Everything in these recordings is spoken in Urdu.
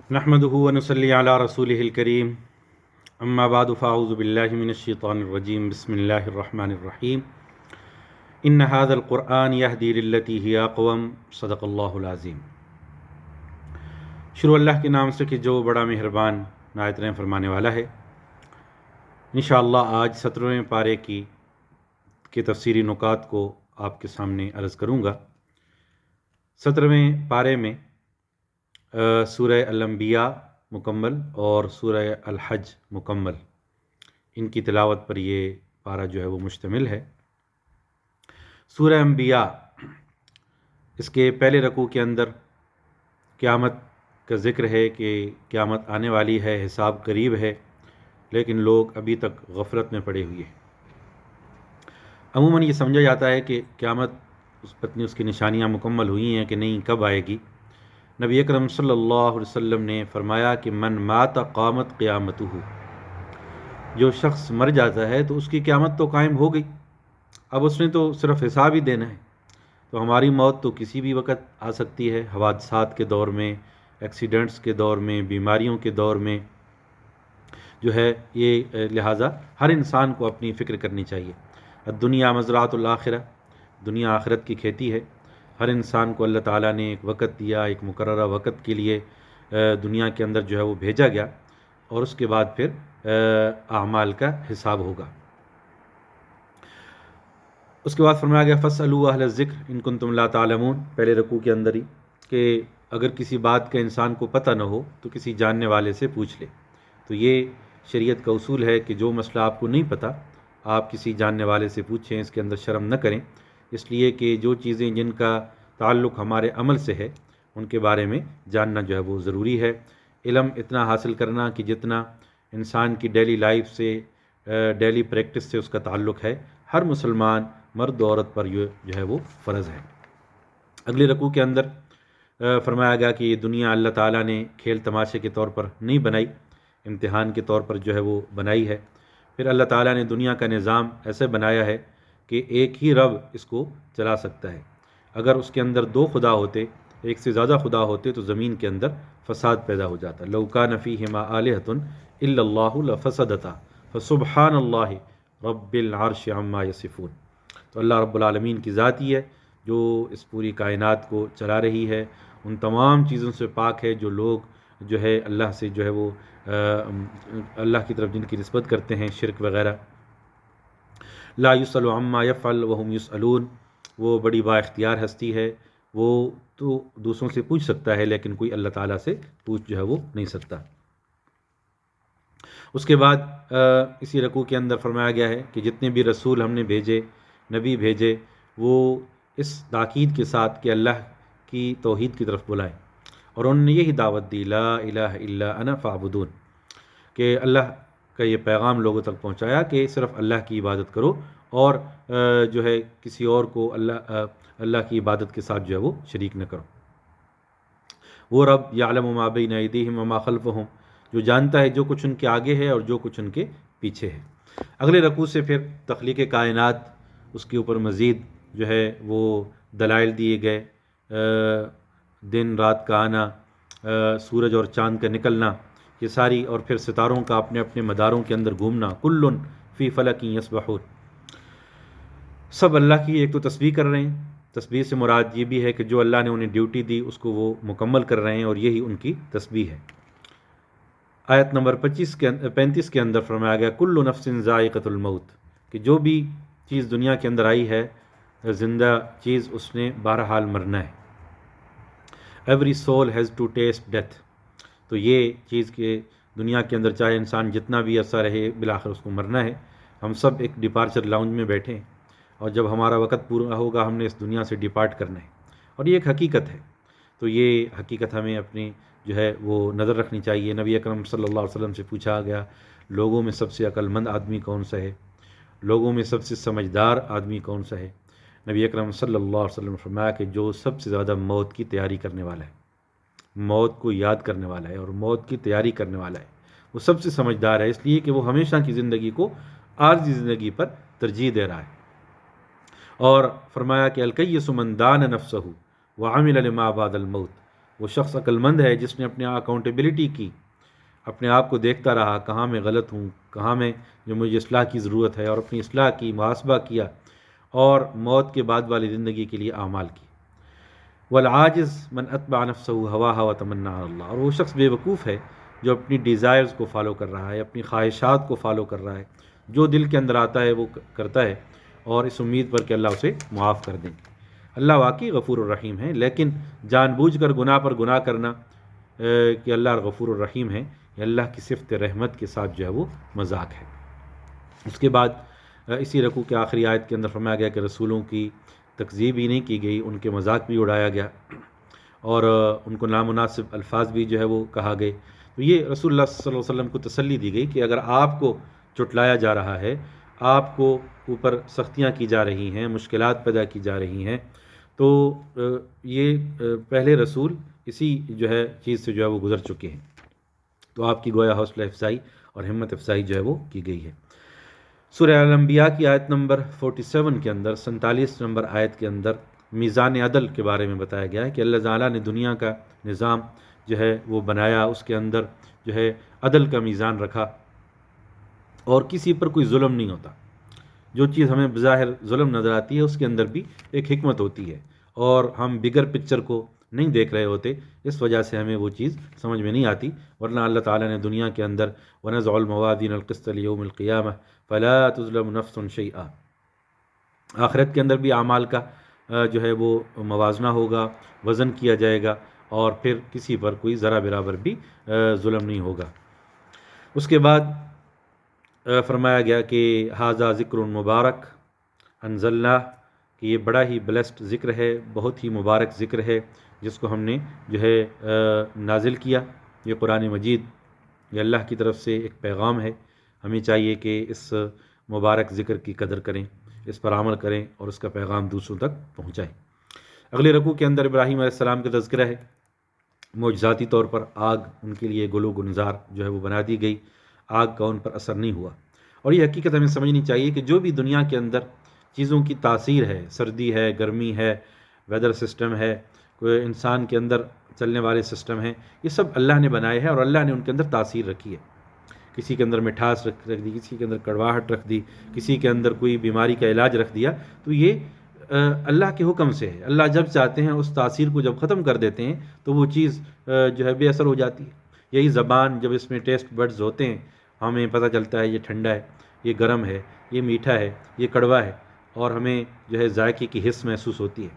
نحمده ونصلي على رسوله الكريم اما بعد فاعوذ بالله من الشيطان الرجيم بسم الله الرحمن الرحيم ان هذا القرآن يهدي للتي هي اقوم صدق اللہ العظیم۔ شروع اللہ کے نام سے کہ جو بڑا مہربان نہایت رحم فرمانے والا ہے۔ انشاءاللہ آج 17ویں پارے کے تفسیری نکات کو آپ کے سامنے عرض کروں گا۔ 17ویں پارے میں سورہ الانبیاء مکمل اور سورہ الحج مکمل، ان کی تلاوت پر یہ پارہ جو ہے وہ مشتمل ہے۔ سورہ انبیاء، اس کے پہلے رکوع کے اندر قیامت کا ذکر ہے کہ قیامت آنے والی ہے، حساب قریب ہے، لیکن لوگ ابھی تک غفلت میں پڑے ہوئے ہیں۔ عموماً یہ سمجھا جاتا ہے کہ قیامت اس کی نشانیاں مکمل ہوئی ہیں کہ نہیں، کب آئے گی۔ نبی اکرم صلی اللہ علیہ وسلم نے فرمایا کہ من مات قامت قیامتہ، جو شخص مر جاتا ہے تو اس کی قیامت تو قائم ہو گئی، اب اس نے تو صرف حساب ہی دینا ہے۔ تو ہماری موت تو کسی بھی وقت آ سکتی ہے، حوادثات کے دور میں، ایکسیڈنٹس کے دور میں، بیماریوں کے دور میں جو ہے یہ، لہٰذا ہر انسان کو اپنی فکر کرنی چاہیے۔ الدنیا مزرعۃ الآخرہ، دنیا آخرت کی کھیتی ہے۔ ہر انسان کو اللہ تعالیٰ نے ایک وقت دیا، ایک مقررہ وقت کے لیے دنیا کے اندر جو ہے وہ بھیجا گیا، اور اس کے بعد پھر اعمال کا حساب ہوگا۔ اس کے بعد فرمایا گیا فاسألوا اہل الذکر ان کنتم لا تعلمون، پہلے رکوع کے اندر ہی، کہ اگر کسی بات کا انسان کو پتہ نہ ہو تو کسی جاننے والے سے پوچھ لے۔ تو یہ شریعت کا اصول ہے کہ جو مسئلہ آپ کو نہیں پتہ آپ کسی جاننے والے سے پوچھیں، اس کے اندر شرم نہ کریں، اس لیے کہ جو چیزیں جن کا تعلق ہمارے عمل سے ہے ان کے بارے میں جاننا جو ہے وہ ضروری ہے۔ علم اتنا حاصل کرنا کہ جتنا انسان کی ڈیلی لائف سے، ڈیلی پریکٹس سے اس کا تعلق ہے، ہر مسلمان مرد و عورت پر یہ جو ہے وہ فرض ہے۔ اگلے رکوع کے اندر فرمایا گیا کہ یہ دنیا اللہ تعالیٰ نے کھیل تماشے کے طور پر نہیں بنائی، امتحان کے طور پر جو ہے وہ بنائی ہے۔ پھر اللہ تعالیٰ نے دنیا کا نظام ایسے بنایا ہے کہ ایک ہی رب اس کو چلا سکتا ہے۔ اگر اس کے اندر دو خدا ہوتے، ایک سے زیادہ خدا ہوتے، تو زمین کے اندر فساد پیدا ہو جاتا۔ لو کان فیہما آلہۃ الا اللہ لفسدتا فسبحان اللہ رب العرش عما یصفون۔ تو اللہ رب العالمین کی ذات ہی ہے جو اس پوری کائنات کو چلا رہی ہے، ان تمام چیزوں سے پاک ہے جو لوگ جو ہے اللہ سے جو ہے وہ اللہ کی طرف جن کی نسبت کرتے ہیں، شرک وغیرہ۔ لا یسأل عما یفعل وہم یسألون، وہ بڑی با اختیار ہستی ہے، وہ تو دوسروں سے پوچھ سکتا ہے لیکن کوئی اللہ تعالیٰ سے پوچھ جو ہے وہ نہیں سکتا۔ اس کے بعد اسی رکوع کے اندر فرمایا گیا ہے کہ جتنے بھی رسول ہم نے بھیجے، نبی بھیجے، وہ اس تاکید کے ساتھ کہ اللہ کی توحید کی طرف بلائیں، اور انہوں نے یہی دعوت دی لا الہ الا انا فاعبدون، کہ اللہ کا یہ پیغام لوگوں تک پہنچایا کہ صرف اللہ کی عبادت کرو، اور جو ہے کسی اور کو اللہ کی عبادت کے ساتھ جو ہے وہ شریک نہ کرو۔ وہ رب یعلم ما بین ایدیہم وما خلفہم، جو جانتا ہے جو کچھ ان کے آگے ہے اور جو کچھ ان کے پیچھے ہے۔ اگلے رکوع سے پھر تخلیق کائنات، اس کے اوپر مزید جو ہے وہ دلائل دیے گئے، دن رات کا آنا، سورج اور چاند کا نکلنا، یہ ساری، اور پھر ستاروں کا اپنے اپنے مداروں کے اندر گھومنا، کل فی فلک یسبحون، سب اللہ کی ایک تو تسبیح کر رہے ہیں۔ تسبیح سے مراد یہ بھی ہے کہ جو اللہ نے انہیں ڈیوٹی دی اس کو وہ مکمل کر رہے ہیں، اور یہی ان کی تسبیح ہے۔ آیت نمبر 35 کے اندر فرمایا گیا کل نفس ذائقۃ الموت، کہ جو بھی چیز دنیا کے اندر آئی ہے، زندہ چیز، اس نے بہرحال مرنا ہے۔ Every soul has to taste death, تو یہ چیز کہ دنیا کے اندر چاہے انسان جتنا بھی عرصہ رہے، بالآخر اس کو مرنا ہے۔ ہم سب ایک ڈپارچر لاؤنج میں بیٹھے ہیں، اور جب ہمارا وقت پورا ہوگا ہم نے اس دنیا سے ڈپارٹ کرنا ہے، اور یہ ایک حقیقت ہے۔ تو یہ حقیقت ہمیں اپنی جو ہے وہ نظر رکھنی چاہیے۔ نبی اکرم صلی اللہ علیہ وسلم سے پوچھا گیا لوگوں میں سب سے عقل مند آدمی کون سا ہے، لوگوں میں سب سے سمجھدار آدمی کون سا ہے؟ نبی اکرم صلی اللہ علیہ وسلم نے فرمایا کہ جو سب سے زیادہ موت کی تیاری کرنے والا ہے، موت کو یاد کرنے والا ہے اور موت کی تیاری کرنے والا ہے، وہ سب سے سمجھدار ہے، اس لیے کہ وہ ہمیشہ کی زندگی کو عارضی زندگی پر ترجیح دے رہا ہے۔ اور فرمایا کہ الکیس من دان نفسہ وعمل لما بعد الموت، وہ شخص عقلمند ہے جس نے اپنے اکاؤنٹیبلٹی کی، اپنے آپ کو دیکھتا رہا کہاں میں غلط ہوں، کہاں میں جو مجھے اصلاح کی ضرورت ہے، اور اپنی اصلاح کی، محاسبہ کیا، اور موت کے بعد والی زندگی کے لیے اعمال کی۔ والعاجز من اتبع نفسه هواها وتمنى على اللہ، اور وہ شخص بے وقوف ہے جو اپنی ڈیزائرز کو فالو کر رہا ہے، اپنی خواہشات کو فالو کر رہا ہے، جو دل کے اندر آتا ہے وہ کرتا ہے، اور اس امید پر کہ اللہ اسے معاف کر دیں گے۔ اللہ واقعی غفور الرحیم ہے، لیکن جان بوجھ کر گناہ پر گناہ کرنا کہ اللہ غفور الرحیم ہے، یہ اللہ کی صفت رحمت کے ساتھ جو ہے وہ مذاق ہے۔ اس کے بعد اسی رکوع کے آخری آیت کے اندر فرمایا گیا کہ رسولوں کی تکذیب ہی نہیں کی گئی، ان کے مذاق بھی اڑایا گیا، اور ان کو نامناسب الفاظ بھی جو ہے وہ کہا گئے۔ تو یہ رسول اللہ صلی اللہ علیہ وسلم کو تسلی دی گئی کہ اگر آپ کو چٹلایا جا رہا ہے، آپ کو اوپر سختیاں کی جا رہی ہیں، مشکلات پیدا کی جا رہی ہیں، تو یہ پہلے رسول اسی جو ہے چیز سے جو ہے وہ گزر چکے ہیں، تو آپ کی گویا حوصلہ افزائی اور ہمت افزائی جو ہے وہ کی گئی ہے۔ سورہ الانبیاء کی آیت نمبر 47 کے اندر، 47 نمبر آیت کے اندر میزان عدل کے بارے میں بتایا گیا ہے کہ اللہ تعالیٰ نے دنیا کا نظام جو ہے وہ بنایا، اس کے اندر جو ہے عدل کا میزان رکھا، اور کسی پر کوئی ظلم نہیں ہوتا۔ جو چیز ہمیں بظاہر ظلم نظر آتی ہے اس کے اندر بھی ایک حکمت ہوتی ہے، اور ہم بگر پکچر کو نہیں دیکھ رہے ہوتے، اس وجہ سے ہمیں وہ چیز سمجھ میں نہیں آتی، ورنہ اللہ تعالیٰ نے دنیا کے اندر وَنَزْعُ الْمَوَازِينَ الْقِسْطَ لِيَوْمِ الْقِيَامَةِ فَلَا تُظْلَمُ نَفْسٌ شَيْئًا، آخرت کے اندر بھی اعمال کا جو ہے وہ موازنہ ہوگا، وزن کیا جائے گا، اور پھر کسی پر کوئی ذرا برابر بھی ظلم نہیں ہوگا۔ اس کے بعد فرمایا گیا کہ ھذا ذکر مبارک انزلناہ، کہ یہ بڑا ہی بلیسڈ ذکر ہے، بہت ہی مبارک ذکر ہے جس کو ہم نے جو ہے نازل کیا۔ یہ قرآن مجید یہ اللہ کی طرف سے ایک پیغام ہے، ہمیں چاہیے کہ اس مبارک ذکر کی قدر کریں، اس پر عمل کریں، اور اس کا پیغام دوسروں تک پہنچائیں۔ اگلے رکوع کے اندر ابراہیم علیہ السلام کا تذکرہ ہے، معجزاتی طور پر آگ ان کے لیے گلو گلزار جو ہے وہ بنا دی گئی، آگ کا ان پر اثر نہیں ہوا۔ اور یہ حقیقت ہمیں سمجھنی چاہیے کہ جو بھی دنیا کے اندر چیزوں کی تاثیر ہے، سردی ہے، گرمی ہے، ویدر سسٹم ہے، کوئی انسان کے اندر چلنے والے سسٹم ہیں، یہ سب اللہ نے بنائے ہیں، اور اللہ نے ان کے اندر تاثیر رکھی ہے۔ کسی کے اندر مٹھاس رکھ دی، کسی کے اندر کڑواہٹ رکھ دی، کسی کے اندر کوئی بیماری کا علاج رکھ دیا، تو یہ اللہ کے حکم سے ہے۔ اللہ جب چاہتے ہیں اس تاثیر کو جب ختم کر دیتے ہیں تو وہ چیز جو ہے بے اثر ہو جاتی ہے۔ یہی زبان جب اس میں ٹیسٹ بڈز ہوتے ہیں، ہمیں پتہ چلتا ہے یہ ٹھنڈا ہے، یہ گرم ہے، یہ میٹھا ہے، یہ کڑوا ہے، اور ہمیں جو ہے ذائقے کی حس محسوس ہوتی ہے۔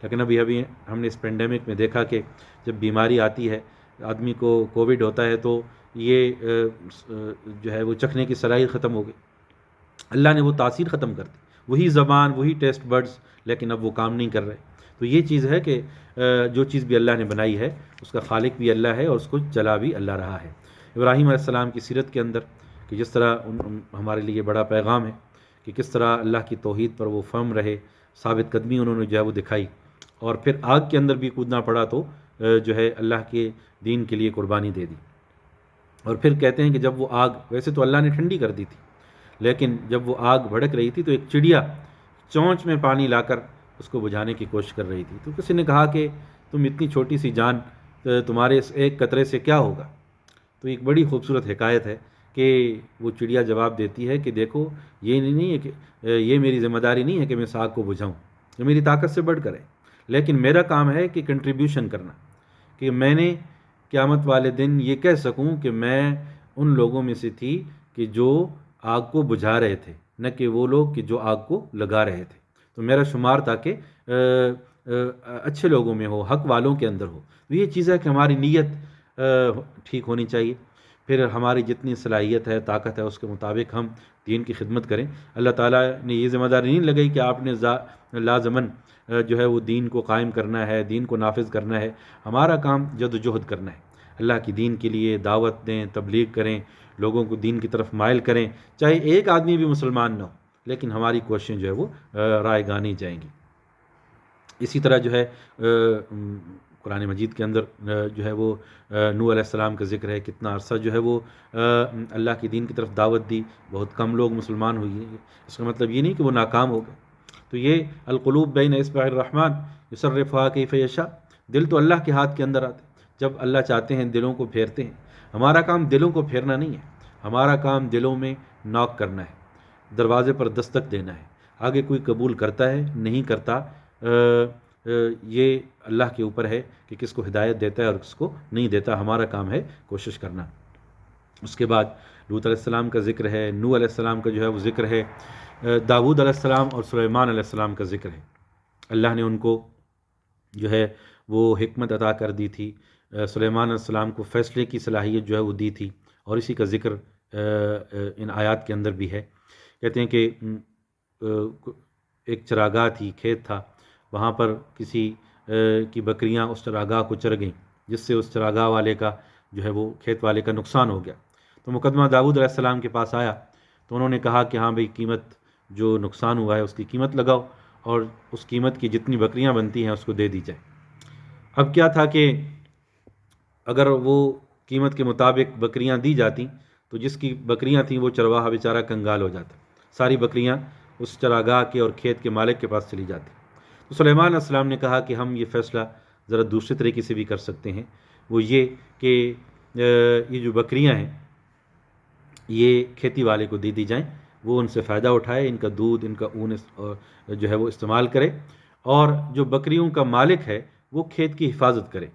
لیکن ابھی ہم نے اس پینڈیمک میں دیکھا کہ جب بیماری آتی ہے، آدمی کو کووڈ ہوتا ہے، تو یہ جو ہے وہ چکھنے کی صلاحیت ختم ہو گئی۔ اللہ نے وہ تاثیر ختم کر دی، وہی زبان، وہی ٹیسٹ بڈز، لیکن اب وہ کام نہیں کر رہے۔ تو یہ چیز ہے کہ جو چیز بھی اللہ نے بنائی ہے اس کا خالق بھی اللہ ہے، اور اس کو چلا بھی اللہ رہا ہے۔ ابراہیم علیہ السلام کی سیرت کے اندر کہ جس طرح ہمارے لیے بڑا پیغام ہے کہ کس طرح اللہ کی توحید پر وہ فرم رہے، ثابت قدمی انہوں نے جو ہے وہ دکھائی، اور پھر آگ کے اندر بھی کودنا پڑا تو جو ہے اللہ کے دین کے لیے قربانی دے دی۔ اور پھر کہتے ہیں کہ جب وہ آگ، ویسے تو اللہ نے ٹھنڈی کر دی تھی، لیکن جب وہ آگ بھڑک رہی تھی تو ایک چڑیا چونچ میں پانی لا کر اس کو بجھانے کی کوشش کر رہی تھی، تو کسی نے کہا کہ تم اتنی چھوٹی سی جان، تمہارے اس ایک قطرے سے کیا ہوگا؟ تو ایک بڑی خوبصورت حکایت ہے کہ وہ چڑیا جواب دیتی ہے کہ دیکھو، یہ نہیں ہے کہ یہ میری ذمہ داری نہیں ہے کہ میں اس آگ کو بجھاؤں، یہ میری طاقت سے بڑھ کر ہے، لیکن میرا کام ہے کہ کنٹریبیوشن کرنا، کہ میں نے قیامت والے دن یہ کہہ سکوں کہ میں ان لوگوں میں سے تھی کہ جو آگ کو بجھا رہے تھے، نہ کہ وہ لوگ کہ جو آگ کو لگا رہے تھے۔ تو میرا شمار تاکہ اچھے لوگوں میں ہو، حق والوں کے اندر ہو۔ تو یہ چیز ہے کہ ہماری نیت ٹھیک ہونی چاہیے، پھر ہماری جتنی صلاحیت ہے، طاقت ہے، اس کے مطابق ہم دین کی خدمت کریں۔ اللہ تعالیٰ نے یہ ذمہ داری نہیں لگائی کہ آپ نے لازماً جو ہے وہ دین کو قائم کرنا ہے، دین کو نافذ کرنا ہے۔ ہمارا کام جد و جہد کرنا ہے، اللہ کی دین کے لیے دعوت دیں، تبلیغ کریں، لوگوں کو دین کی طرف مائل کریں، چاہے ایک آدمی بھی مسلمان نہ ہو، لیکن ہماری کوششیں جو ہے وہ رائے گانی جائیں گی۔ اسی طرح جو ہے قرآن مجید کے اندر جو ہے وہ نوح علیہ السلام کا ذکر ہے، کتنا عرصہ جو ہے وہ اللہ کی دین کی طرف دعوت دی، بہت کم لوگ مسلمان ہوئے۔ اس کا مطلب یہ نہیں کہ وہ ناکام ہو گئے۔ تو یہ القلوب بین اصبع الرحمن یصرفها کیف یشاء، دل تو اللہ کے ہاتھ کے اندر آتے، جب اللہ چاہتے ہیں دلوں کو پھیرتے ہیں۔ ہمارا کام دلوں کو پھیرنا نہیں ہے، ہمارا کام دلوں میں نوک کرنا ہے، دروازے پر دستک دینا ہے۔ آگے کوئی قبول کرتا ہے نہیں کرتا، یہ اللہ کے اوپر ہے کہ کس کو ہدایت دیتا ہے اور کس کو نہیں دیتا، ہمارا کام ہے کوشش کرنا۔ اس کے بعد لوط علیہ السلام کا ذکر ہے، نوح علیہ السلام کا جو ہے وہ ذکر ہے، داؤد علیہ السلام اور سلیمان علیہ السلام کا ذکر ہے۔ اللہ نے ان کو جو ہے وہ حکمت عطا کر دی تھی، سلیمان علیہ السلام کو فیصلے کی صلاحیت جو ہے وہ دی تھی، اور اسی کا ذکر ان آیات کے اندر بھی ہے۔ کہتے ہیں کہ ایک چراگاہ تھی، کھیت تھا، وہاں پر کسی کی بکریاں اس چراگاہ کو چر گئیں، جس سے اس چراگاہ والے کا جو ہے وہ کھیت والے کا نقصان ہو گیا۔ تو مقدمہ داؤد علیہ السلام کے پاس آیا، تو انہوں نے کہا کہ ہاں بھئی قیمت، جو نقصان ہوا ہے اس کی قیمت لگاؤ، اور اس قیمت کی جتنی بکریاں بنتی ہیں اس کو دے دی جائے۔ اب کیا تھا کہ اگر وہ قیمت کے مطابق بکریاں دی جاتی تو جس کی بکریاں تھیں وہ چرواہا بیچارہ کنگال ہو جاتا، ساری بکریاں اس چراگاہ کے اور کھیت کے مالک کے پاس چلی جاتی۔ تو سلیمان علیہ السلام نے کہا کہ ہم یہ فیصلہ ذرا دوسرے طریقے سے بھی کر سکتے ہیں، وہ یہ کہ یہ جو بکریاں ہیں یہ کھیتی والے کو دے دی جائیں، وہ ان سے فائدہ اٹھائے، ان کا دودھ، ان کا اون جو ہے وہ استعمال کرے، اور جو بکریوں کا مالک ہے وہ کھیت کی حفاظت کرے،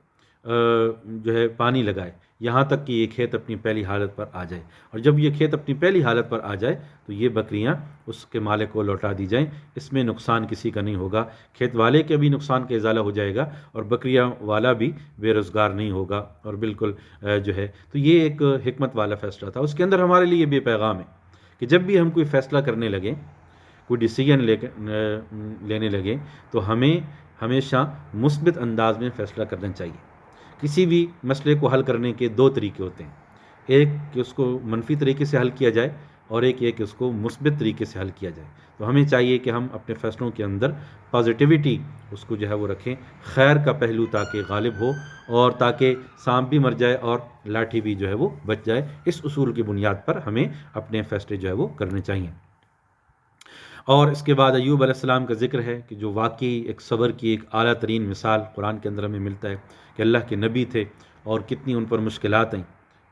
جو ہے پانی لگائے، یہاں تک کہ یہ کھیت اپنی پہلی حالت پر آ جائے، اور جب یہ کھیت اپنی پہلی حالت پر آ جائے تو یہ بکریاں اس کے مالک کو لوٹا دی جائیں، اس میں نقصان کسی کا نہیں ہوگا، کھیت والے کے بھی نقصان کا ازالہ ہو جائے گا، اور بکریاں والا بھی بے روزگار نہیں ہوگا، اور بالکل جو ہے تو یہ ایک حکمت والا فیصلہ تھا۔ اس کے اندر ہمارے لیے بھی پیغام ہے کہ جب بھی ہم کوئی فیصلہ کرنے لگیں، کوئی ڈیسیجن لینے لگیں، تو ہمیں ہمیشہ مثبت انداز میں فیصلہ کرنا چاہیے۔ کسی بھی مسئلے کو حل کرنے کے دو طریقے ہوتے ہیں، ایک کہ اس کو منفی طریقے سے حل کیا جائے، اور ایک یہ کہ اس کو مثبت طریقے سے حل کیا جائے۔ تو ہمیں چاہیے کہ ہم اپنے فیصلوں کے اندر پازیٹیوٹی اس کو جو ہے وہ رکھیں، خیر کا پہلو تاکہ غالب ہو، اور تاکہ سانپ بھی مر جائے اور لاٹھی بھی جو ہے وہ بچ جائے۔ اس اصول کی بنیاد پر ہمیں اپنے فیصلے جو ہے وہ کرنے چاہیے۔ اور اس کے بعد ایوب علیہ السلام کا ذکر ہے کہ جو واقعی ایک صبر کی ایک اعلیٰ ترین مثال قرآن کے اندر ہمیں ملتا ہے، کہ اللہ کے نبی تھے اور کتنی ان پر مشکلات آئیں۔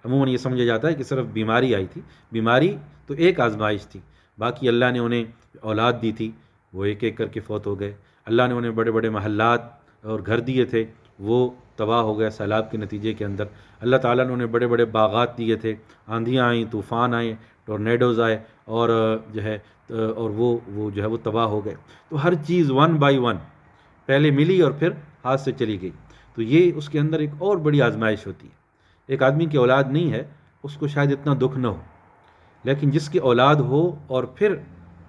عموماً یہ سمجھا جاتا ہے کہ صرف بیماری آئی تھی، بیماری تو ایک آزمائش تھی، باقی اللہ نے انہیں اولاد دی تھی، وہ ایک ایک کر کے فوت ہو گئے۔ اللہ نے انہیں بڑے بڑے محلات اور گھر دیے تھے، وہ تباہ ہو گئے سیلاب کے نتیجے کے اندر۔ اللہ تعالیٰ نے انہیں بڑے بڑے باغات دیے تھے، آندھیاں آئیں، طوفان آئے، ٹورنیڈوز آئے، اور جو ہے اور وہ جو ہے وہ تباہ ہو گئے۔ تو ہر چیز ون بائی ون پہلے ملی اور پھر ہاتھ سے چلی گئی۔ تو یہ اس کے اندر ایک اور بڑی آزمائش ہوتی ہے۔ ایک آدمی کی اولاد نہیں ہے، اس کو شاید اتنا دکھ نہ ہو، لیکن جس کی اولاد ہو اور پھر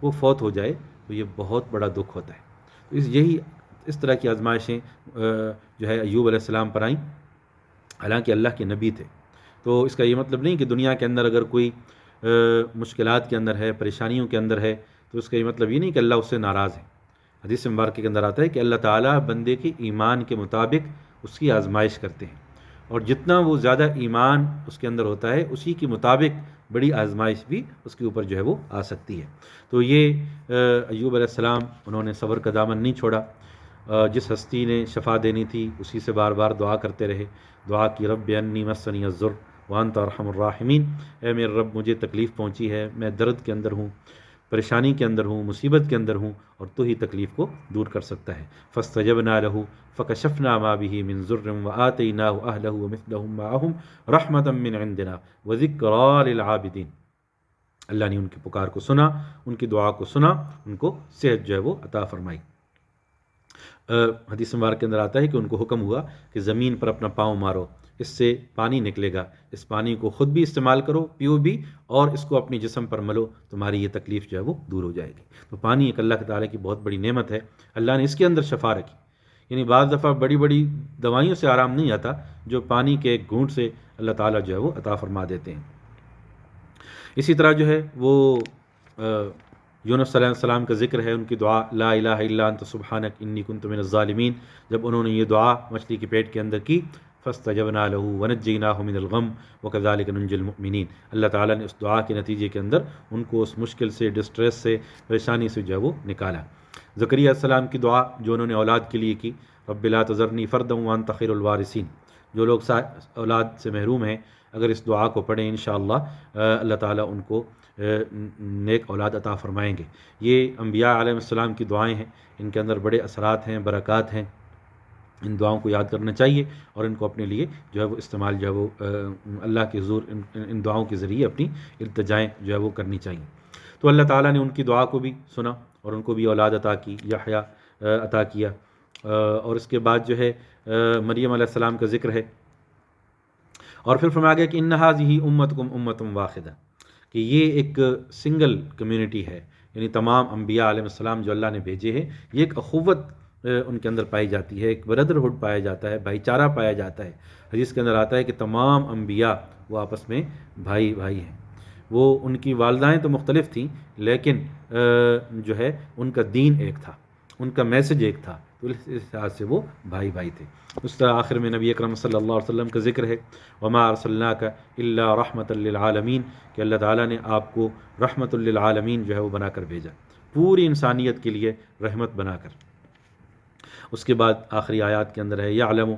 وہ فوت ہو جائے تو یہ بہت بڑا دکھ ہوتا ہے۔ تو یہی اس طرح کی آزمائشیں جو ہے ایوب علیہ السلام پر آئیں، حالانکہ اللہ کے نبی تھے۔ تو اس کا یہ مطلب نہیں کہ دنیا کے اندر اگر کوئی مشکلات کے اندر ہے، پریشانیوں کے اندر ہے، تو اس کا یہ مطلب یہ نہیں کہ اللہ اس سے ناراض ہے۔ حدیث مبارکہ کے اندر آتا ہے کہ اللہ تعالیٰ بندے کے ایمان کے مطابق اس کی آزمائش کرتے ہیں، اور جتنا وہ زیادہ ایمان اس کے اندر ہوتا ہے اسی کے مطابق بڑی آزمائش بھی اس کے اوپر جو ہے وہ آ سکتی ہے۔ تو یہ ایوب علیہ السلام انہوں نے صبر کا دامن نہیں چھوڑا، جس ہستی نے شفا دینی تھی اسی سے بار بار دعا کرتے رہے، دعا کی رب انی مسنی الضر وانت ارحم الراحمین، اے میرے رب مجھے تکلیف پہنچی ہے، میں درد کے اندر ہوں، پریشانی کے اندر ہوں، مصیبت کے اندر ہوں، اور تو ہی تکلیف کو دور کر سکتا ہے۔ فاستجبنا له فکشفنا ما به من ضر وآتیناه اہلہ ومثلهم معهم رحمتا من عندنا وذکری للعابدین۔ اللہ نے ان کی پکار کو سنا، ان کی دعا کو سنا، ان کو صحت جو ہے وہ عطا فرمائی۔ حدیث مبارک کے اندر آتا ہے کہ ان کو حکم ہوا کہ زمین پر اپنا پاؤں مارو، اس سے پانی نکلے گا، اس پانی کو خود بھی استعمال کرو، پیو بھی، اور اس کو اپنی جسم پر ملو، تمہاری یہ تکلیف جو ہے وہ دور ہو جائے گی۔ تو پانی ایک اللہ تعالیٰ کی بہت بڑی نعمت ہے، اللہ نے اس کے اندر شفا رکھی۔ یعنی بعض دفعہ بڑی بڑی دوائیوں سے آرام نہیں آتا، جو پانی کے ایک گھونٹ سے اللہ تعالیٰ جو ہے وہ عطا فرما دیتے ہیں۔ اسی طرح جو ہے وہ یونس علیہ السلام کا ذکر ہے، ان کی دعا لا الہ الا انت سبحانک انی کنت من الظالمین، جب انہوں نے یہ دعا مچھلی کے پیٹ کے اندر کی، فاستجبنا له ونجیناہ من الغم وکذالک ننجی المؤمنین، اللہ تعالیٰ نے اس دعا کے نتیجے کے اندر ان کو اس مشکل سے، ڈسٹریس سے، پریشانی سے جو ہے وہ نکالا۔ زکریا علیہ السلام کی دعا جو انہوں نے اولاد کے لیے کی، رب لا تذرنی فردا وانت خیر الوارثین۔ جو لوگ اولاد سے محروم ہیں اگر اس دعا کو پڑھیں انشاءاللہ اللہ تعالیٰ ان کو نیک اولاد عطا فرمائیں گے۔ یہ انبیاء علیہ السلام کی دعائیں ہیں، ان کے اندر بڑے اثرات ہیں، برکات ہیں۔ ان دعاؤں کو یاد کرنا چاہیے اور ان کو اپنے لیے جو ہے وہ استعمال جو ہے وہ اللہ کے حضور ان دعاؤں کے ذریعے اپنی التجائیں جو ہے وہ کرنی چاہیے۔ تو اللہ تعالیٰ نے ان کی دعا کو بھی سنا اور ان کو بھی اولاد عطا کی، یحییٰ عطا کیا۔ اور اس کے بعد جو ہے مریم علیہ السلام کا ذکر ہے، اور پھر فرمایا گیا کہ ان ھذہ امتکم امۃ واحدہ، کہ یہ ایک سنگل کمیونٹی ہے، یعنی تمام انبیاء علیہ السلام جو اللہ نے بھیجے ہیں، یہ ایک اخوت ان کے اندر پائی جاتی ہے، ایک بردرہڈ پایا جاتا ہے، بھائی چارہ پایا جاتا ہے۔ حدیث کے اندر آتا ہے کہ تمام انبیاء وہ آپس میں بھائی بھائی ہیں۔ وہ ان کی والدائیں تو مختلف تھیں لیکن جو ہے ان کا دین ایک تھا، ان کا میسج ایک تھا، تو اس لحاظ سے وہ بھائی بھائی تھے۔ اس طرح آخر میں نبی اکرم صلی اللہ علیہ وسلم کا ذکر ہے، وما ارسلناک الا رحمۃ للعالمین، کہ اللہ تعالیٰ نے آپ کو رحمۃ للعالمین جو ہے وہ بنا کر بھیجا، پوری انسانیت کے لیے رحمت بنا کر۔ اس کے بعد آخری آیات کے اندر ہے یعلم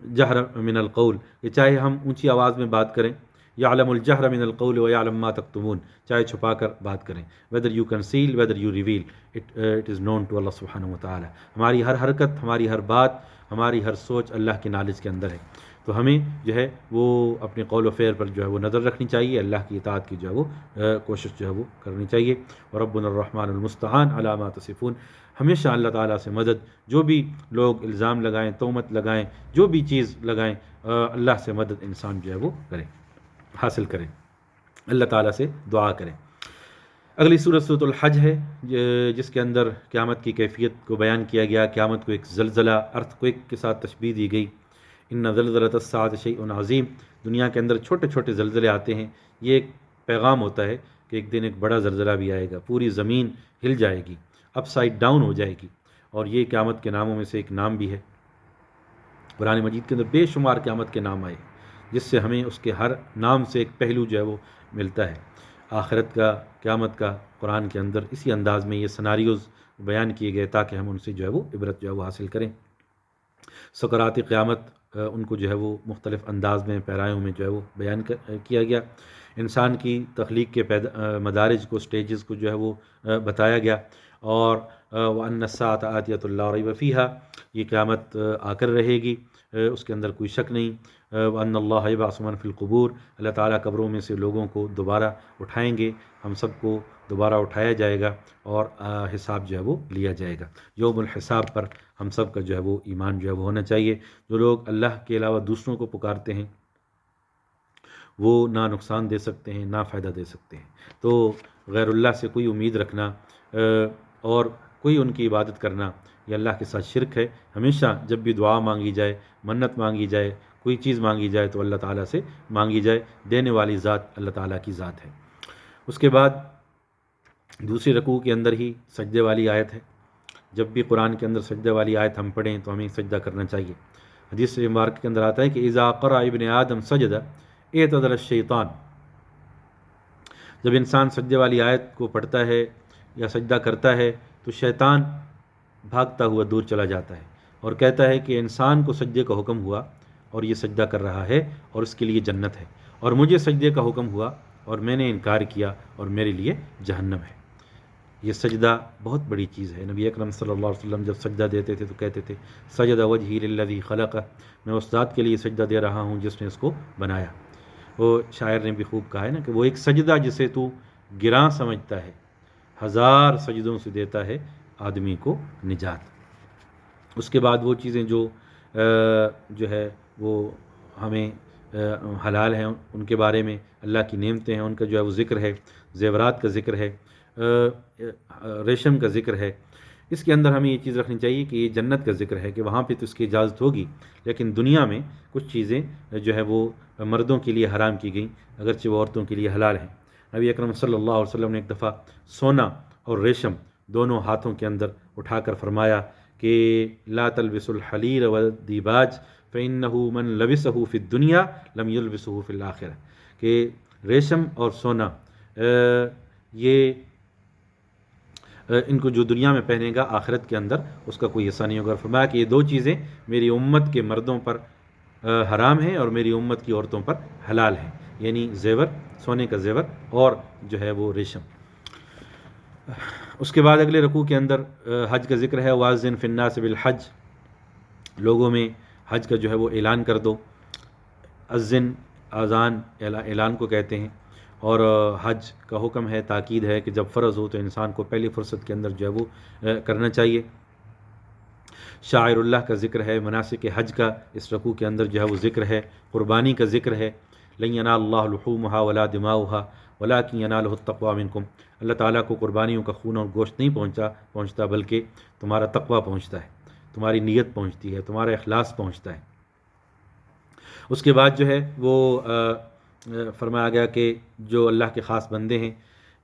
جہر من القول، کہ چاہے ہم اونچی آواز میں بات کریں، یعلم الجہر من القول ویعلم ما تکتمون، چاہے چھپا کر بات کریں، whether you conceal whether you reveal it is known to Allah سبحانہ وتعالی۔ ہماری ہر حرکت، ہماری ہر بات، ہماری ہر سوچ اللہ کی نالج کے اندر ہے، تو ہمیں جو ہے وہ اپنے قول و فعل پر جو ہے وہ نظر رکھنی چاہیے، اللہ کی اطاعت کی جو ہے وہ کوشش جو ہے وہ کرنی چاہیے۔ وربنا الرحمن المستعان علی ما تصفون، ہمیشہ اللہ تعالیٰ سے مدد، جو بھی لوگ الزام لگائیں، تہمت لگائیں، جو بھی چیز لگائیں، اللہ سے مدد انسان جو ہے وہ کرے، حاصل کرے، اللہ تعالیٰ سے دعا کرے۔ اگلی سورۃ سورۃ الحج ہے، جس کے اندر قیامت کی کیفیت کو بیان کیا گیا، قیامت کو ایک زلزلہ، ارتھ کوئک کے ساتھ تشبیہ دی گئی۔ ان زلزلۃ الساعۃ شیء عظیم، دنیا کے اندر چھوٹے چھوٹے زلزلے آتے ہیں، یہ ایک پیغام ہوتا ہے کہ ایک دن ایک بڑا زلزلہ بھی آئے گا، پوری زمین ہل جائے گی، اپ سائڈ ڈاؤن ہو جائے گی، اور یہ قیامت کے ناموں میں سے ایک نام بھی ہے۔ قرآن مجید کے اندر بے شمار قیامت کے نام آئے، جس سے ہمیں اس کے ہر نام سے ایک پہلو جو ہے وہ ملتا ہے۔ آخرت کا، قیامت کا قرآن کے اندر اسی انداز میں یہ سناریوز بیان کیے گئے تاکہ ہم ان سے جو ہے وہ عبرت جو ہے وہ حاصل کریں۔ سکرات قیامت ان کو جو ہے وہ مختلف انداز میں، پیرایوں میں جو ہے وہ بیان کیا گیا۔ انسان کی تخلیق کے مدارج کو، سٹیجز کو جو ہے وہ بتایا گیا، اور وَأَنَّ السَّاعَةَ آتِيَةٌ لَا رَيْبَ فِيهَا، یہ قیامت آ کر رہے گی، اس کے اندر کوئی شک نہیں۔ وَأَنَّ اللَّهَ يَبْعَثُ مَن فِي الْقُبُورِ، اللہ تعالیٰ قبروں میں سے لوگوں کو دوبارہ اٹھائیں گے، ہم سب کو دوبارہ اٹھایا جائے گا اور حساب جو ہے وہ لیا جائے گا۔ یوم الحساب پر ہم سب کا جو ہے وہ ایمان جو ہے وہ ہونا چاہیے۔ جو لوگ اللہ کے علاوہ دوسروں کو پکارتے ہیں وہ نہ نقصان دے سکتے ہیں، نہ فائدہ دے سکتے ہیں، تو غیر اللہ سے کوئی امید رکھنا اور کوئی ان کی عبادت کرنا یہ اللہ کے ساتھ شرک ہے۔ ہمیشہ جب بھی دعا مانگی جائے، منت مانگی جائے، کوئی چیز مانگی جائے تو اللہ تعالیٰ سے مانگی جائے، دینے والی ذات اللہ تعالیٰ کی ذات ہے۔ اس کے بعد دوسری رکوع کے اندر ہی سجدے والی آیت ہے، جب بھی قرآن کے اندر سجدے والی آیت ہم پڑھیں تو ہمیں سجدہ کرنا چاہیے۔ حدیث مبارک کے اندر آتا ہے کہ اذا قرأ ابن آدم سجدہ اعتدل الشیطان، جب انسان سجدے والی آیت کو پڑھتا ہے یا سجدہ کرتا ہے تو شیطان بھاگتا ہوا دور چلا جاتا ہے اور کہتا ہے کہ انسان کو سجدے کا حکم ہوا اور یہ سجدہ کر رہا ہے اور اس کے لیے جنت ہے، اور مجھے سجدے کا حکم ہوا اور میں نے انکار کیا اور میرے لیے جہنم ہے۔ یہ سجدہ بہت بڑی چیز ہے۔ نبی اکرم صلی اللہ علیہ وسلم جب سجدہ دیتے تھے تو کہتے تھے سجد وجہی للذی خلق، میں اس ذات کے لیے سجدہ دے رہا ہوں جس نے اس کو بنایا۔ وہ شاعر نے بھی خوب کہا ہے نا کہ وہ ایک سجدہ جسے تو گراں سمجھتا ہے، ہزار سجدوں سے دیتا ہے آدمی کو نجات۔ اس کے بعد وہ چیزیں جو ہے وہ ہمیں حلال ہیں، ان کے بارے میں اللہ کی نعمتیں ہیں، ان کا جو ہے وہ ذکر ہے، زیورات کا ذکر ہے، ریشم کا ذکر ہے۔ اس کے اندر ہمیں یہ چیز رکھنی چاہیے کہ یہ جنت کا ذکر ہے کہ وہاں پہ تو اس کی اجازت ہوگی، لیکن دنیا میں کچھ چیزیں جو ہے وہ مردوں کے لیے حرام کی گئیں اگرچہ وہ عورتوں کے لیے حلال ہیں۔ نبی اکرم صلی اللہ علیہ وسلم نے ایک دفعہ سونا اور ریشم دونوں ہاتھوں کے اندر اٹھا کر فرمایا کہ لا تلبس الحریر والدیباج فإنه من لبسه فی الدنیا لم یلبسه فی الآخرہ، کہ ریشم اور سونا یہ ان کو جو دنیا میں پہنے گا آخرت کے اندر اس کا کوئی حصہ نہیں ہوگا۔ فرمایا کہ یہ دو چیزیں میری امت کے مردوں پر حرام ہیں اور میری امت کی عورتوں پر حلال ہیں، یعنی زیور، سونے کا زیور اور جو ہے وہ ریشم۔ اس کے بعد اگلے رکوع کے اندر حج کا ذکر ہے، واذن فی الناس بالحج، لوگوں میں حج کا جو ہے وہ اعلان کر دو۔ اذن، اذان اعلان کو کہتے ہیں، اور حج کا حکم ہے، تاکید ہے کہ جب فرض ہو تو انسان کو پہلی فرصت کے اندر جو ہے وہ کرنا چاہیے۔ شاعر اللہ کا ذکر ہے، مناسک حج کا اس رکوع کے اندر جو ہے وہ ذکر ہے، قربانی کا ذکر ہے، لن ینال اللہ لحومها ولا دماؤها ولکن ینالہ التقوی منکم، اللہ تعالیٰ کو قربانیوں کا خون اور گوشت نہیں پہنچتا بلکہ تمہارا تقوی پہنچتا ہے، تمہاری نیت پہنچتی ہے، تمہارا اخلاص پہنچتا ہے۔ اس کے بعد جو ہے وہ فرمایا گیا کہ جو اللہ کے خاص بندے ہیں،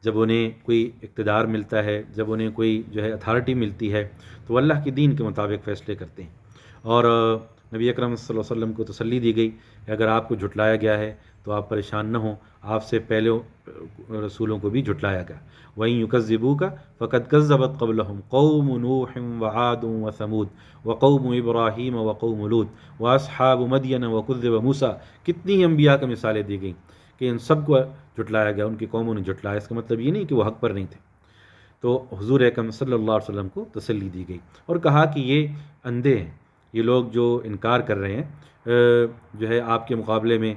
جب انہیں کوئی اقتدار ملتا ہے، جب انہیں کوئی جو ہے اتھارٹی ملتی ہے تو وہ اللہ کے دین کے مطابق فیصلے کرتے ہیں۔ اور نبی اکرم صلی اللہ علیہ وسلم کو تسلی دی گئی کہ اگر آپ کو جھٹلایا گیا ہے تو آپ پریشان نہ ہوں، آپ سے پہلے رسولوں کو بھی جھٹلایا گیا۔ وَإِن يُكَذِّبُوكَ فَقَدْ كَذَّبَتْ قَبْلَهُمْ قَوْمُ نُوحٍ وَعَادٌ وَثَمُودُ وَقَوْمُ إِبْرَاهِيمَ وَقَوْمُ لُوطٍ وَأَصْحَابُ مَدْيَنَ وَكُذِّبَ مُوسَىٰ، کتنی انبیاء کا مثالیں دی گئیں کہ ان سب کو جھٹلایا گیا، ان کی قوموں نے جھٹلایا۔ اس کا مطلب یہ نہیں کہ وہ حق پر نہیں تھے۔ تو حضور اکرم صلی اللہ علیہ وسلم کو تسلی دی گئی اور کہا کہ یہ اندھے ہیں، یہ لوگ جو انکار کر رہے ہیں، جو ہے آپ کے مقابلے میں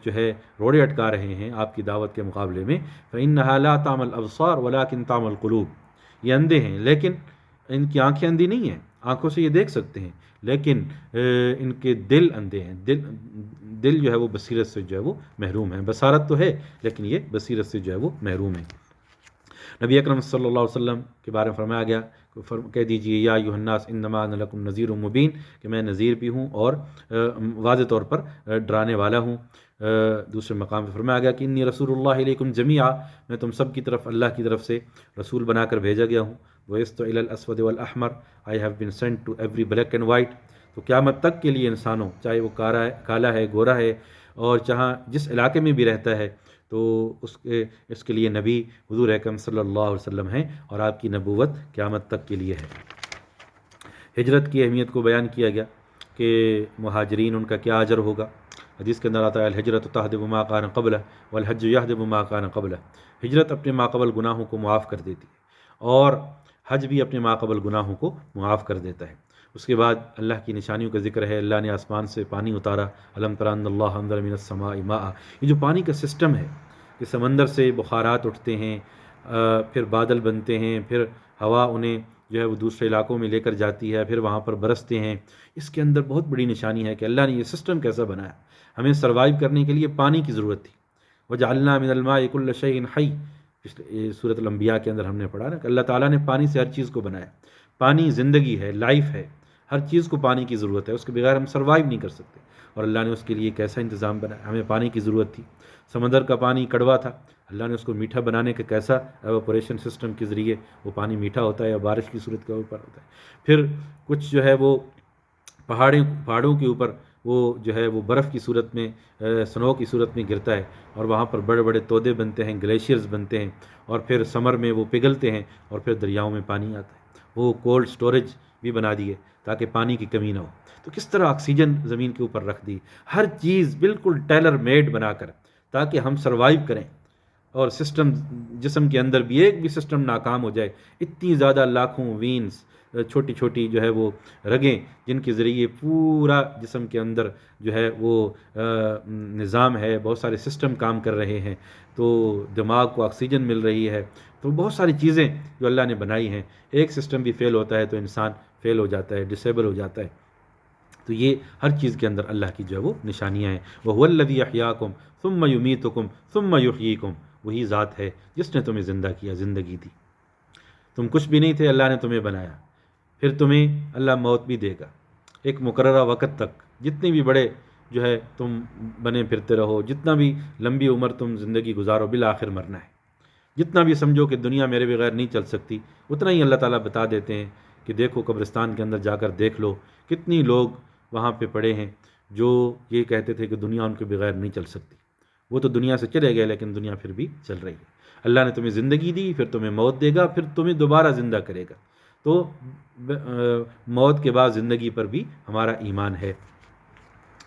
جو ہے روڑے اٹکا رہے ہیں آپ کی دعوت کے مقابلے میں، فَإِنَّهَا لَا تَعْمَى الْأَبْصَارُ وَلَكِنْ تَعْمَى الْقُلُوبُ، یہ اندھے ہیں لیکن ان کی آنکھیں اندھی نہیں ہیں، آنکھوں سے یہ دیکھ سکتے ہیں لیکن ان کے دل اندھے ہیں، دل جو ہے وہ بصیرت سے جو ہے وہ محروم ہے، بصارت تو ہے لیکن یہ بصیرت سے جو ہے وہ محروم ہے۔ نبی اکرم صلی اللہ علیہ وسلم کے بارے میں فرمایا گیا، کہہ دیجئے یا ایھا الناس انما انا لکم نذیر مبین، کہ میں نذیر بھی ہوں اور واضح طور پر ڈرانے والا ہوں۔ دوسرے مقام پہ فرمایا گیا کہ انی رسول اللہ علیکم جمیعا، میں تم سب کی طرف اللہ کی طرف سے رسول بنا کر بھیجا گیا ہوں۔ وَإِسْتُ إِلَى الْأَسْوَدِ وَالْأَحْمَرِ، I have been sent to every black and white، تو قیامت تک کے لیے انسانوں، چاہے وہ کالا ہے، گورا ہے، اور جہاں جس علاقے میں بھی رہتا ہے، تو اس کے لیے نبی حضور اکرم صلی اللہ علیہ وسلم ہیں اور آپ کی نبوت قیامت تک کے لیے ہے۔ ہجرت کی اہمیت کو بیان کیا گیا کہ مہاجرین ان کا کیا اجر ہوگا۔ حدیث کے اندر آتا ہے الہجرت تہدم ما کان قبلہ والحج یہدم ما کان قبلہ، ہجرت اپنے ماقبل گناہوں کو معاف کر دیتی ہے اور حج بھی اپنے ماقبل گناہوں کو معاف کر دیتا ہے۔ اس کے بعد اللہ کی نشانیوں کا ذکر ہے، اللہ نے آسمان سے پانی اتارا، الم تر ان اللہ انزل من السماء ماء، یہ جو پانی کا سسٹم ہے کہ سمندر سے بخارات اٹھتے ہیں، پھر بادل بنتے ہیں، پھر ہوا انہیں جو ہے وہ دوسرے علاقوں میں لے کر جاتی ہے، پھر وہاں پر برستے ہیں، اس کے اندر بہت بڑی نشانی ہے کہ اللہ نے یہ سسٹم کیسا بنایا۔ ہمیں سروائیو کرنے کے لیے پانی کی ضرورت تھی، وجعلنا من الماء کل شیء حی، سورۃ الانبیاء کے اندر ہم نے پڑھا نا کہ اللہ تعالیٰ نے پانی سے ہر چیز کو بنایا، پانی زندگی ہے، لائف ہے، ہر چیز کو پانی کی ضرورت ہے، اس کے بغیر ہم سروائیو نہیں کر سکتے، اور اللہ نے اس کے لیے کیسا انتظام بنایا۔ ہمیں پانی کی ضرورت تھی، سمندر کا پانی کڑوا تھا، اللہ نے اس کو میٹھا بنانے کا کیسا ایواپوریشن سسٹم کے ذریعے وہ پانی میٹھا ہوتا ہے یا بارش کی صورت کے اوپر ہوتا ہے۔ پھر کچھ جو ہے وہ پہاڑوں کے اوپر وہ جو ہے وہ برف کی صورت میں، سنو کی صورت میں گرتا ہے، اور وہاں پر بڑے بڑے تودے بنتے ہیں، گلیشیئرز بنتے ہیں، اور پھر سمر میں وہ پگھلتے ہیں اور پھر دریاؤں میں پانی آتا ہے۔ وہ کولڈ سٹوریج بھی بنا دیے تاکہ پانی کی کمی نہ ہو۔ تو کس طرح آکسیجن زمین کے اوپر رکھ دی، ہر چیز بالکل ٹیلر میڈ بنا کر تاکہ ہم سروائیو کریں، اور سسٹم جسم کے اندر بھی ایک بھی سسٹم ناکام ہو جائے، اتنی زیادہ لاکھوں وینز، چھوٹی چھوٹی جو ہے وہ رگیں جن کے ذریعے پورا جسم کے اندر جو ہے وہ نظام ہے، بہت سارے سسٹم کام کر رہے ہیں، تو دماغ کو آکسیجن مل رہی ہے، تو بہت ساری چیزیں جو اللہ نے بنائی ہیں، ایک سسٹم بھی فیل ہوتا ہے تو انسان فیل ہو جاتا ہے، ڈسیبل ہو جاتا ہے۔ تو یہ ہر چیز کے اندر اللہ کی جو ہے وہ نشانیاں ہیں۔ وَهُوَ الَّذِي أَحْيَاكُمْ ثُمَّ يُمِيتُكُمْ ثُمَّ يُحْيِيكُمْ، وہی ذات ہے جس نے تمہیں زندہ کیا، زندگی دی، تم کچھ بھی نہیں تھے، اللہ نے تمہیں بنایا، پھر تمہیں اللہ موت بھی دے گا ایک مقررہ وقت تک، جتنے بھی بڑے جو ہے تم بنے پھرتے رہو، جتنا بھی لمبی عمر تم زندگی گزارو، بالآخر مرنا ہے۔ جتنا بھی سمجھو کہ دنیا میرے بغیر نہیں چل سکتی، اتنا ہی اللہ تعالیٰ بتا دیتے ہیں کہ دیکھو قبرستان کے اندر جا کر دیکھ لو، کتنی لوگ وہاں پہ پڑے ہیں جو یہ کہتے تھے کہ دنیا ان کے بغیر نہیں چل سکتی، وہ تو دنیا سے چلے گئے لیکن دنیا پھر بھی چل رہی ہے۔ اللہ نے تمہیں زندگی دی، پھر تمہیں موت دے گا، پھر تمہیں دوبارہ زندہ کرے گا۔ تو موت کے بعد زندگی پر بھی ہمارا ایمان ہے،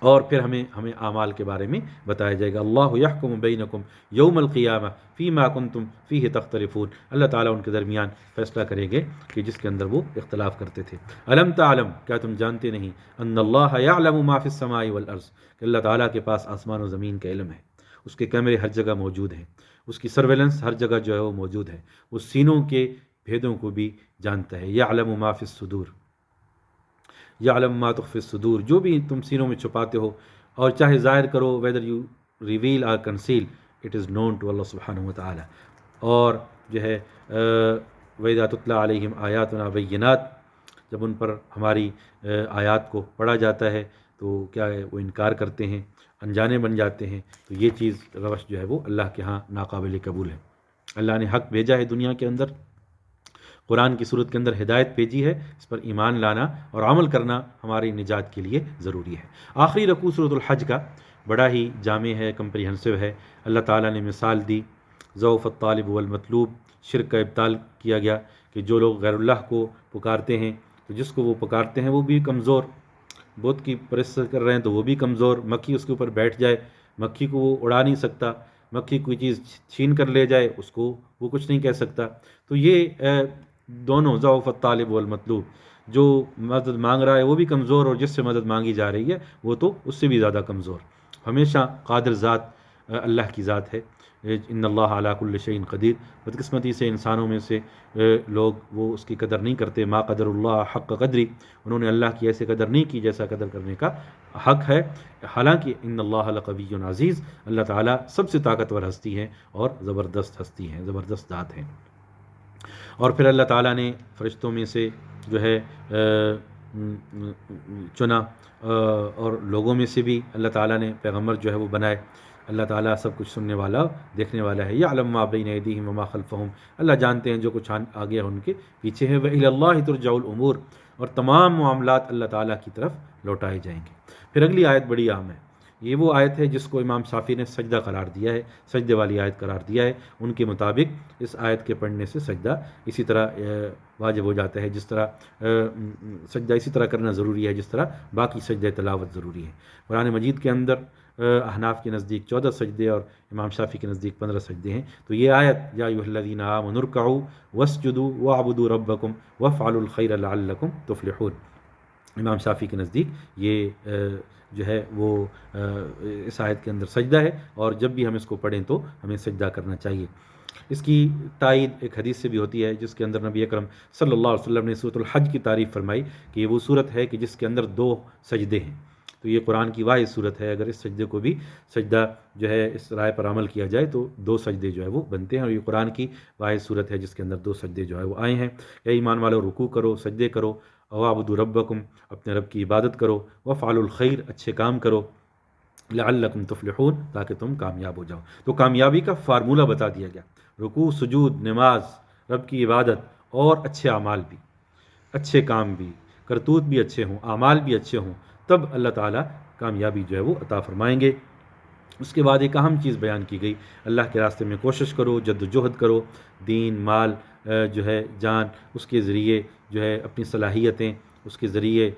اور پھر ہمیں اعمال کے بارے میں بتایا جائے گا۔ اللہ یحکم بینکم یوم القیامہ فیما کنتم فیہ تختلفون، اللہ تعالیٰ ان کے درمیان فیصلہ کریں گے کہ جس کے اندر وہ اختلاف کرتے تھے۔ الم تعلم، کیا تم جانتے نہیں، ان اللہ یعلم ما فی السماء والارض، کہ اللہ تعالیٰ کے پاس آسمان و زمین کا علم ہے، اس کے کیمرے ہر جگہ موجود ہیں، اس کی سرویلنس ہر جگہ جو ہے وہ موجود ہے، وہ سینوں کے بھیدوں کو بھی جانتا ہے۔ یعلم ما فی الصدور، یعلم ما تخفی الصدور، جو بھی تم سینوں میں چھپاتے ہو اور چاہے ظاہر کرو، whether you reveal or conceal, it is known to Allah سبحانہ و تعالی۔ اور جو ہے وَإِذَا تُتْلَى عَلَيْهِمْ آيَاتُنَا بَيِّنَاتٍ، جب ان پر ہماری آیات کو پڑھا جاتا ہے تو کیا ہے، وہ انکار کرتے ہیں، انجانے بن جاتے ہیں۔ تو یہ چیز روش جو ہے وہ اللہ کے ہاں ناقابل قبول ہے۔ اللہ نے حق بھیجا ہے دنیا کے اندر، قرآن کی صورت کے اندر ہدایت بھیجی ہے، اس پر ایمان لانا اور عمل کرنا ہماری نجات کے لیے ضروری ہے۔ آخری رکوع سورۃ الحج کا بڑا ہی جامع ہے، کمپریہنسو ہے۔ اللہ تعالیٰ نے مثال دی، ضعف الطالب والمطلوب، شرک کا ابطال کیا گیا کہ جو لوگ غیر اللہ کو پکارتے ہیں تو جس کو وہ پکارتے ہیں وہ بھی کمزور، بت کی پرست کر رہے ہیں تو وہ بھی کمزور، مکھی اس کے اوپر بیٹھ جائے، مکھی کو وہ اڑا نہیں سکتا، مکھی کوئی چیز چھین کر لے جائے اس کو وہ کچھ نہیں کہہ سکتا۔ تو یہ دونوں ضعف الطالب والمطلوب، جو مدد مانگ رہا ہے وہ بھی کمزور اور جس سے مدد مانگی جا رہی ہے وہ تو اس سے بھی زیادہ کمزور۔ ہمیشہ قادر ذات اللہ کی ذات ہے، ان اللہ علی کل شیء قدیر۔ بدقسمتی سے انسانوں میں سے لوگ وہ اس کی قدر نہیں کرتے، ما قدر اللہ حق قدری، انہوں نے اللہ کی ایسے قدر نہیں کی جیسا قدر کرنے کا حق ہے۔ حالانکہ ان اللہ لقوی عزیز، اللہ تعالیٰ سب سے طاقتور ہستی ہے اور زبردست ہستی ہے، زبردست ذات ہے۔ اور پھر اللہ تعالیٰ نے فرشتوں میں سے جو ہے چنا، اور لوگوں میں سے بھی اللہ تعالیٰ نے پیغمبر جو ہے وہ بنائے۔ اللہ تعالیٰ سب کچھ سننے والا، دیکھنے والا ہے۔ یعلم ما بین ایدیہم وما خلفہم، اللہ جانتے ہیں جو کچھ آگے ہے ان کے پیچھے ہے۔ وإلی اللہ ترجع الامور، اور تمام معاملات اللہ تعالیٰ کی طرف لوٹائے جائیں گے۔ پھر اگلی آیت بڑی اہم ہے، یہ وہ آیت ہے جس کو امام شافعی نے سجدہ قرار دیا ہے، سجدے والی آیت قرار دیا ہے۔ ان کے مطابق اس آیت کے پڑھنے سے سجدہ اسی طرح واجب ہو جاتا ہے، جس طرح سجدہ اسی طرح کرنا ضروری ہے جس طرح باقی سجدہ تلاوت ضروری ہے۔ قرآن مجید کے اندر احناف کے نزدیک 14 سجدے اور امام شافعی کے نزدیک 15 سجدے ہیں۔ تو یہ آیت یا ایھا الذین آمنوا ارکعوا واسجدوا واعبدوا ربکم وافعلوا الخیر لعلکم تفلحون، امام شافعی کے نزدیک یہ جو ہے وہ اس آیت کے اندر سجدہ ہے، اور جب بھی ہم اس کو پڑھیں تو ہمیں سجدہ کرنا چاہیے۔ اس کی تائید ایک حدیث سے بھی ہوتی ہے جس کے اندر نبی اکرم صلی اللہ علیہ وسلم نے سورۃ الحج کی تعریف فرمائی کہ یہ وہ صورت ہے کہ جس کے اندر 2 سجدے ہیں۔ تو یہ قرآن کی واحد صورت ہے، اگر اس سجدے کو بھی سجدہ جو ہے اس رائے پر عمل کیا جائے تو 2 سجدے جو ہے وہ بنتے ہیں، اور یہ قرآن کی واحد صورت ہے جس کے اندر 2 سجدے جو ہے وہ آئے ہیں۔ اے ایمان والو، رکوع کرو، سجدے کرو، وَاعْبُدُوا رَبَّكُمْ، اپنے رب کی عبادت کرو، وَافْعَلُوا الْخَيْرَ، اچھے کام کرو، لَعَلَّكُمْ تُفْلِحُونَ، تاکہ تم کامیاب ہو جاؤ۔ تو کامیابی کا فارمولہ بتا دیا گیا، رکوع، سجود، نماز، رب کی عبادت اور اچھے اعمال بھی، اچھے کام بھی، کرتوت بھی اچھے ہوں، اعمال بھی اچھے ہوں، تب اللہ تعالیٰ کامیابی جو ہے وہ عطا فرمائیں گے۔ اس کے بعد ایک اہم چیز بیان کی گئی، اللہ کے راستے میں کوشش کرو، جد و جہد کرو، دین، مال، جو ہے جان، اس کے ذریعے جو ہے اپنی صلاحیتیں، اس کے ذریعے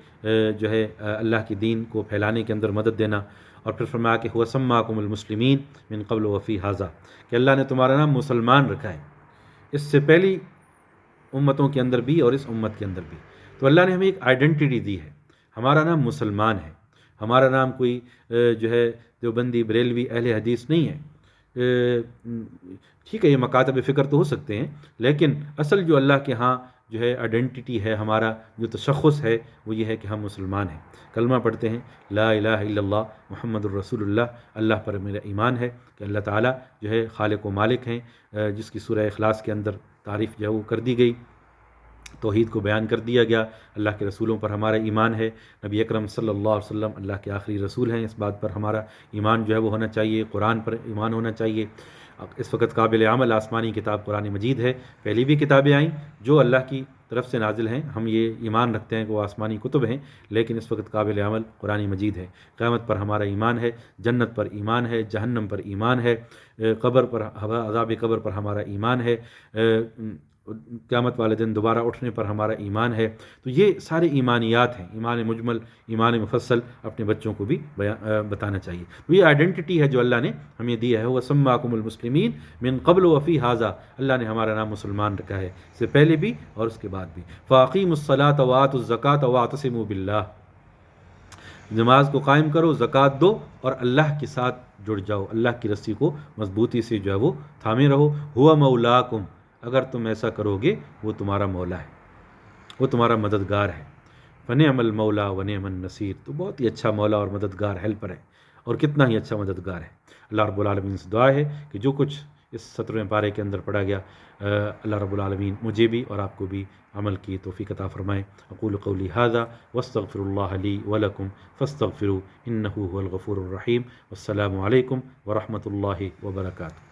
جو ہے اللہ کے دین کو پھیلانے کے اندر مدد دینا۔ اور پھر فرمایا کہ هو سماکم المسلمین من قبل وفی ھذا، کہ اللہ نے تمہارا نام مسلمان رکھا ہے، اس سے پہلی امتوں کے اندر بھی اور اس امت کے اندر بھی۔ تو اللہ نے ہمیں ایک آئیڈینٹی دی ہے، ہمارا نام مسلمان ہے، ہمارا نام کوئی جو ہے دیوبندی، بریلوی، اہل حدیث نہیں ہے۔ ٹھیک ہے، یہ مکاتب فکر تو ہو سکتے ہیں، لیکن اصل جو اللہ کے ہاں جو ہے آئیڈینٹی ہے، ہمارا جو تشخص ہے وہ یہ ہے کہ ہم مسلمان ہیں۔ کلمہ پڑھتے ہیں، لا الہ الا اللہ محمد الرسول اللہ، اللہ پر میرا ایمان ہے کہ اللہ تعالیٰ جو ہے خالق و مالک ہیں، جس کی سورہ اخلاص کے اندر تعریف جو ہے وہ کر دی گئی، توحید کو بیان کر دیا گیا۔ اللہ کے رسولوں پر ہمارا ایمان ہے، نبی اکرم صلی اللہ علیہ وسلم اللہ کے آخری رسول ہیں، اس بات پر ہمارا ایمان جو ہے وہ ہونا چاہیے، قرآن پر ایمان ہونا چاہیے۔ اس وقت قابل عمل آسمانی کتاب قرآن مجید ہے. پہلی بھی کتابیں آئیں جو اللہ کی طرف سے نازل ہیں، ہم یہ ایمان رکھتے ہیں کہ وہ آسمانی کتب ہیں، لیکن اس وقت قابل عمل قرآن مجید ہے. قیامت پر ہمارا ایمان ہے، جنت پر ایمان ہے، جہنم پر ایمان ہے، قبر پر عذاب قبر پر ہمارا ایمان ہے، قیامت والے دن دوبارہ اٹھنے پر ہمارا ایمان ہے. تو یہ سارے ایمانیات ہیں، ایمان مجمل، ایمان مفصل اپنے بچوں کو بھی بتانا چاہیے. تو یہ آئیڈینٹی ہے جو اللہ نے ہمیں دیا ہے. وَسَمَّاكُمُ الْمُسْلِمِينَ مِن قَبْلُ وَفِي هَذَا، اللہ نے ہمارا نام مسلمان رکھا ہے، اس سے پہلے بھی اور اس کے بعد بھی. فَأَقِيمُوا الصَّلَاةَ وَآتُوا الزَّكَاةَ وَاعْتَصِمُوا بِاللَّهِ، نماز کو قائم کرو، زکوٰۃ دو اور اللہ کے ساتھ جڑ جاؤ، اللہ کی رسی کو مضبوطی سے جو ہے وہ تھامے رہو. ہوا مولاکم، اگر تم ایسا کرو گے وہ تمہارا مولا ہے، وہ تمہارا مددگار ہے. فنعم المولا ونعم النصیر، تو بہت ہی اچھا مولا اور مددگار ہیلپر ہے، اور کتنا ہی اچھا مددگار ہے. اللہ رب العالمین سے دعا ہے کہ جو کچھ اس 17ویں پارے کے اندر پڑھا گیا، اللہ رب العالمین مجھے بھی اور آپ کو بھی عمل کی توفیق عطا فرمائے. اقول قولی ھذا واستغفر اللہ لی ولکم فاستغفروا انہ هو الغفور الرحیم. والسلام علیکم ورحمۃ اللہ وبرکاتہ.